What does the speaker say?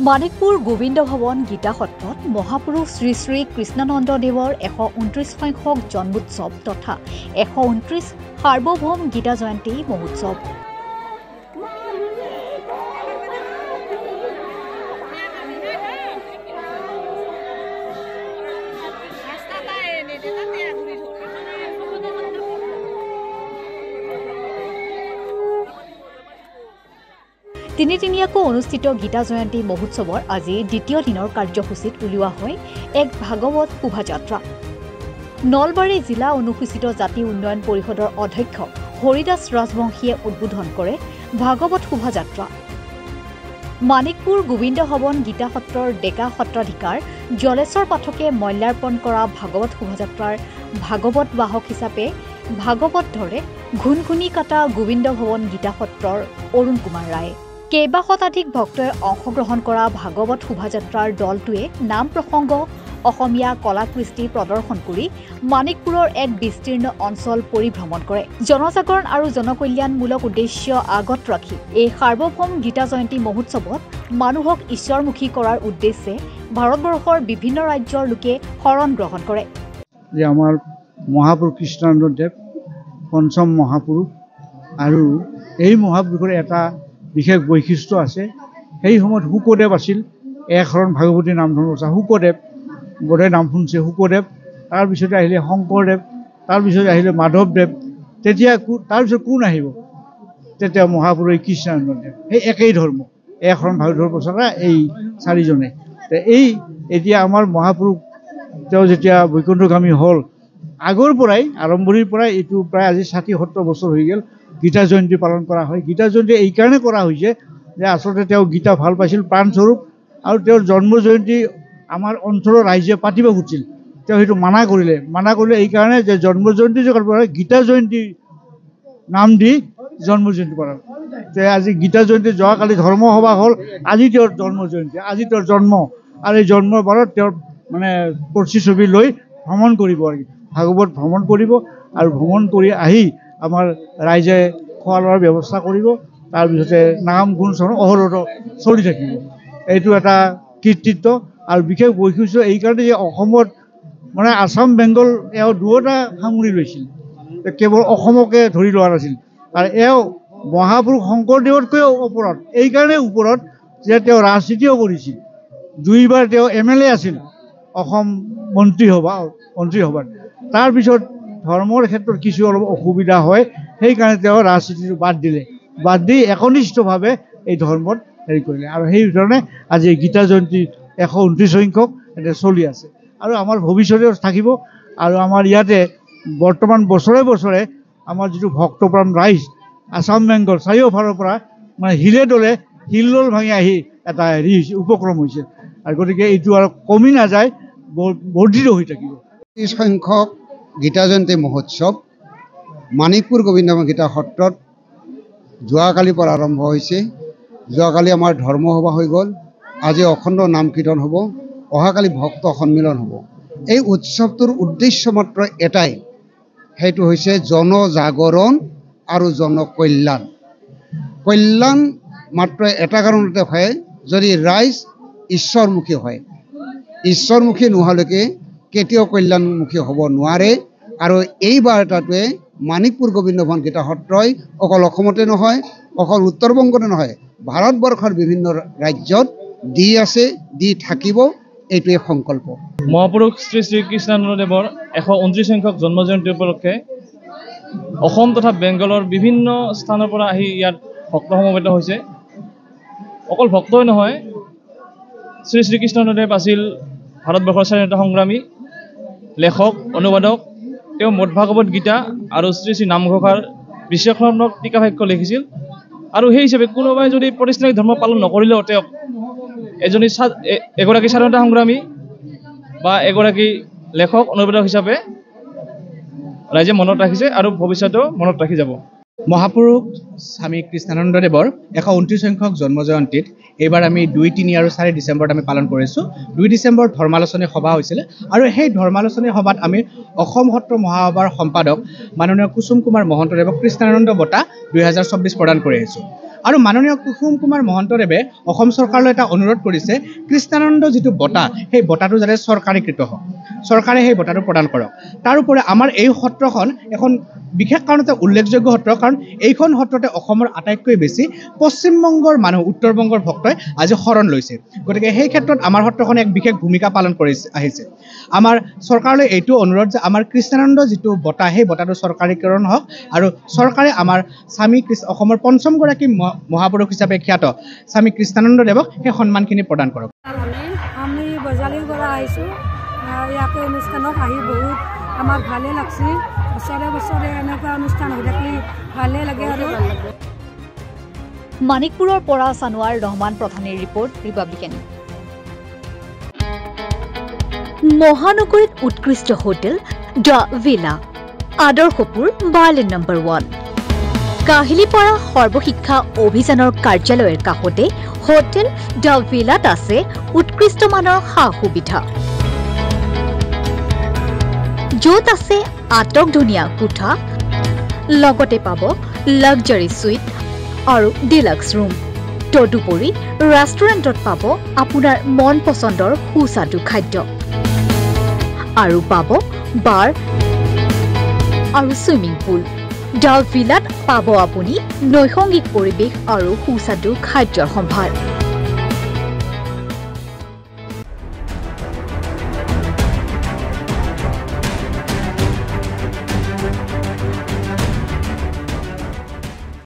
মানিকপুৰ গোবিন্দ ভৱন গীতা সত্ৰত মহাপুৰুষ শ্ৰী শ্ৰী কৃষ্ণানন্দ দেৱৰ ১২৯ সংখ্যক জন্মোৎসৱ তথা ১২৯ সাৰ্বভৌম গীতা জয়ন্তী মহোৎসৱ। তিনিদিনীয়াকৈ অনুষ্ঠিত গীতা জয়ন্তী মহোৎসৱৰ আজি দ্বিতীয় দিনৰ কাৰ্যসূচীত উলিওৱা হয় এক ভাগৱত শোভাযাত্ৰা। নলবাৰী জিলা অনুসূচিত জাতি উন্নয়ন পৰিষদৰ অধ্যক্ষ হৰিদাস ৰাজবংশীয়ে উদ্বোধন কৰে ভাগৱত শোভাযাত্ৰা। মানিকপুৰ গোবিন্দ ভৱন গীতা সত্ৰৰ ডেকা সত্ৰাধিকাৰ জলেশ্বৰ পাঠকে মল্যাৰ্পণ কৰা ভাগৱত শোভাযাত্ৰাৰ ভাগৱত বাহক হিচাপে ভাগৱত ধৰে ঘুনঘুনি কাটা গোবিন্দ ভৱন গীতা সত্ৰৰ অৰুণ কুমাৰ ৰায়। কেইবা শতাধিক ভক্তই অংশগ্ৰহণ কৰা ভাগৱত শোভাযাত্ৰাৰ দলটোৱে নাম প্ৰসংগ অসমীয়া কলা কৃষ্টি প্ৰদৰ্শন কৰি মানিকপুৰৰ এক বিস্তীৰ্ণ অঞ্চল পৰিভ্ৰমণ কৰে। জনজাগৰণ আৰু জনকল্যাণমূলক উদ্দেশ্য আগত ৰাখি এই সাৰ্বভৌম গীতা জয়ন্তী মহোৎসৱত মানুহক ঈশ্বৰমুখী কৰাৰ উদ্দেশ্যে ভাৰতবৰ্ষৰ বিভিন্ন ৰাজ্যৰ লোকে শৰণ গ্ৰহণ কৰে। যে আমাৰ মহাপুৰুষ কৃষ্ণানন্দদেৱ পঞ্চম মহাপুৰুষ আৰু এই মহাপুৰুষৰ এটা বিশেষ বৈশিষ্ট্য আছে। সেই সময়ত শুকদেৱ আছিল, একশৰণ ভাগৱতী নাম ধৰ্ম আছে। শুকদেৱ বোধহয় নাম শুনিছে, শুকদেৱ। তাৰপিছতে আহিলে শংকৰদেৱ, তাৰপিছতে আহিলে মাধৱদেৱ। তেতিয়া তাৰপিছত কোন আহিব? তেতিয়া মহাপুৰুষ কৃষ্ণানন্দদেৱ। সেই একেই ধৰ্ম, একশৰণ ভাগৱতী ধৰ্ম প্ৰচাৰা এই চাৰিজনে। এতিয়া আমাৰ মহাপুৰুষ তেওঁ যেতিয়া বৈকুণ্ঠগামী হ'ল, আগৰ পৰাই আৰম্ভণিৰ পৰাই এইটো প্ৰায় আজি ৬০-৭০ বছৰ হৈ গ'ল গীতা জয়ন্তী পালন কৰা হয়। গীতা জয়ন্তী এইকাৰণে কৰা হৈছে যে আচলতে তেওঁ গীতা ভাল পাইছিল প্ৰাণস্বৰূপ, আৰু তেওঁৰ জন্ম জয়ন্তী আমাৰ অঞ্চলৰ ৰাইজে পাতিব খুজিছিল। তেওঁ সেইটো মানা কৰিলে এইকাৰণে যে জন্ম জয়ন্তী যে গীতা জয়ন্তী নাম দি জন্ম জয়ন্তী পালন। আজি গীতা জয়ন্তী যোৱাকালি ধৰ্ম সভা হ'ল, আজি তেওঁৰ জন্ম জয়ন্তী, আজি তেওঁৰ জন্ম। আৰু এই জন্মৰ বাৰত তেওঁৰ মানে প্ৰতিচ্ছবি লৈ ভ্ৰমণ কৰিব, ভাগৱত ভ্ৰমণ কৰিব। আৰু ভ্ৰমণ কৰি আহি আমাৰ ৰাইজে খোৱা লোৱাৰ ব্যৱস্থা কৰিব। তাৰপিছতে নাম গুণ চৰণ অহৰহ চলি থাকিব। এইটো এটা কৃতিত্ব আৰু বিশেষ বৈশিষ্ট্য এইকাৰণে যে অসমত মানে আসাম বেংগল এওঁ দুয়োটা সামৰি লৈছিল, কেৱল অসমকে ধৰি লোৱা নাছিল। আৰু এওঁ মহাপুৰুষ শংকৰদেৱতকৈও ওপৰত, এইকাৰণে ওপৰত যে তেওঁ ৰাজনীতিও কৰিছিল। 2বাৰ তেওঁ MLA আছিল অসম মন্ত্ৰীসভাত। তাৰপিছত ধৰ্মৰ ক্ষেত্ৰত কিছু অলপ অসুবিধা হয়, সেইকাৰণে তেওঁ ৰাজনীতিটো বাদ দি একনিষ্ঠভাৱে এই ধৰ্মত হেৰি কৰিলে। আৰু সেইধৰণে আজি গীতা জয়ন্তী ১২৯ সংখ্যক এতিয়া চলি আছে আৰু আমাৰ ভৱিষ্যতেও থাকিব। আৰু আমাৰ ইয়াতে বৰ্তমান বছৰে বছৰে আমাৰ যিটো ভক্তপ্ৰাণ ৰাইজ আসাম বেংগল চাৰিওফালৰ পৰা মানে হিলে দলে হিল্লোল ভাঙি আহি এটা হেৰি হৈছে, উপক্ৰম হৈছে। আৰু গতিকে এইটো আৰু কমি নাযায়, বৰ্ধিত হৈ থাকিব। ৩০ সংখ্যক গীতা জয়ন্তী মহোৎসৱ মানিকপুৰ গোবিন্দ গীতা সত্ৰত যোৱাকালিৰ পৰা আৰম্ভ হৈছে। যোৱাকালি আমাৰ ধৰ্মসভা হৈ গ'ল, আজি অখণ্ড নাম কীৰ্তন হ'ব, অহাকালি ভক্ত সন্মিলন হ'ব। এই উৎসৱটোৰ উদ্দেশ্য মাত্ৰ এটাই, সেইটো হৈছে জনজাগৰণ আৰু জনকল্যাণ। কল্যাণ মাত্ৰ এটা কাৰণতে হয়, যদি ৰাইজ ঈশ্বৰমুখী হয়। ঈশ্বৰমুখী নোহোৱালৈকে কেতিয়াও কল্যাণমুখী হ'ব নোৱাৰে। আৰু এই বাৰ্তাটোৱে মানিকপুৰ গোবিন্দ ভৱন গীতা সত্ৰই অকল অসমতে নহয়, অকল উত্তৰ-বংগতে নহয়, ভাৰতবৰ্ষৰ বিভিন্ন ৰাজ্যত দি আছে, দি থাকিব। এইটোৱে সংকল্প। মহাপুৰুষ শ্ৰী শ্ৰী কৃষ্ণানন্দদেৱৰ ১২৯ সংখ্যক জন্ম জয়ন্তী উপলক্ষে অসম তথা বেংগলৰ বিভিন্ন স্থানৰ পৰা আহি ইয়াত ভক্ত সমবেত হৈছে। অকল ভক্তই নহয়, শ্ৰী শ্ৰী কৃষ্ণানন্দদেৱ আছিল ভাৰতবৰ্ষৰ স্বাধীনতা সংগ্ৰামী, লেখক, অনুবাদক। তেওঁ মদ ভাগৱত গীতা আৰু শ্ৰী শ্ৰী নামঘোষাৰ বিশ্লেষণাত্মক টীকাভাষ্য লিখিছিল। আৰু সেই হিচাপে কোনোবাই যদি প্ৰতিষ্ঠানিক ধৰ্ম পালন নকৰিলেও তেওঁক এগৰাকী স্বাধীনতা সংগ্ৰামী বা এগৰাকী লেখক, অনুবাদক হিচাপে ৰাইজে মনত ৰাখিছে আৰু ভৱিষ্যতেও মনত ৰাখি যাব। মহাপুৰুষ স্বামী কৃষ্ণানন্দদেৱৰ ১২৯ সংখ্যক জন্ম জয়ন্তীত এইবাৰ আমি ২, ৩ আৰু ৪ ডিচেম্বৰত আমি পালন কৰিছোঁ। ২ ডিচেম্বৰত ধৰ্মালোচনী সভা হৈছিলে আৰু সেই ধৰ্মালোচনী সভাত আমি অসম সত্ৰ মহাসভাৰ সম্পাদক মাননীয় কুসুম কুমাৰ মহন্তদেৱক কৃষ্ণানন্দ বঁটা ২০২৪ প্ৰদান কৰি আহিছোঁ। আৰু মাননীয় কুসুম কুমাৰ মহন্তদেৱে অসম চৰকাৰলৈ এটা অনুৰোধ কৰিছে কৃষ্ণানন্দ যিটো বঁটা সেই বঁটাটো যাতে চৰকাৰীকৃত হওক, চৰকাৰে সেই বঁটাটো প্ৰদান কৰক। তাৰোপৰি আমাৰ এই সত্ৰখন এখন বিশেষ কাৰণতে উল্লেখযোগ্য সত্ৰ, কাৰণ এইখন সত্ৰতে অসমৰ আটাইতকৈ বেছি পশ্চিমবংগৰ মানুহ, উত্তৰ-বংগৰ ভক্তই আজি শৰণ লৈছে। গতিকে সেই ক্ষেত্ৰত আমাৰ সত্ৰখনে এক বিশেষ ভূমিকা পালন কৰি আহিছে। আমাৰ চৰকাৰলৈ এইটো অনুৰোধ যে আমাৰ কৃষ্ণানন্দ যিটো বঁটা সেই বঁটাটো চৰকাৰীকৰণ হওক আৰু চৰকাৰে আমাৰ স্বামী অসমৰ পঞ্চমগৰাকী মহাপুৰুষ হিচাপে খ্যাত স্বামী কৃষ্ণানন্দদেৱক সেই সন্মানখিনি প্ৰদান কৰক। আমি বজালিৰ পৰা আহিছোঁ, ইয়াতে অনুষ্ঠানত আহি বহুত আমাক ভালে লাগছে। বছৰে বছৰে এনেকুৱা অনুষ্ঠান হৈ থাকি ভালে লাগে। আৰু মানিকপুৰৰ পৰা ছানোৱাৰ ৰহমান প্ৰধানীৰ ৰিপৰ্ট, ৰিপাব্লিকান। মহানগৰীত উৎকৃষ্ট হোটেল দ্য ভিলা, আদৰ্শপুৰ বাৰ্লিন নম্বৰ 1। কাহিলীপাৰা সৰ্বশিক্ষা অভিযানৰ কাৰ্যালয়ৰ কাষতে হোটেল দ্য ভিলাত আছে উৎকৃষ্ট মানৰ সা সুবিধা, য'ত আছে আটকধুনীয়া কোঠা, লগতে পাব লাক্সাৰী সুইট আৰু ডিলাক্স ৰুম। তদুপৰি ৰেষ্টুৰেণ্টত পাব আপোনাৰ মন পচন্দৰ সুস্বাদু খাদ্য আৰু পাব বাৰ আৰু ছুইমিং পুল। দ্য ভিলাত পাব আপুনি নৈসংগিক পৰিৱেশ আৰু সুস্বাদু খাদ্যৰ সম্ভাৰ।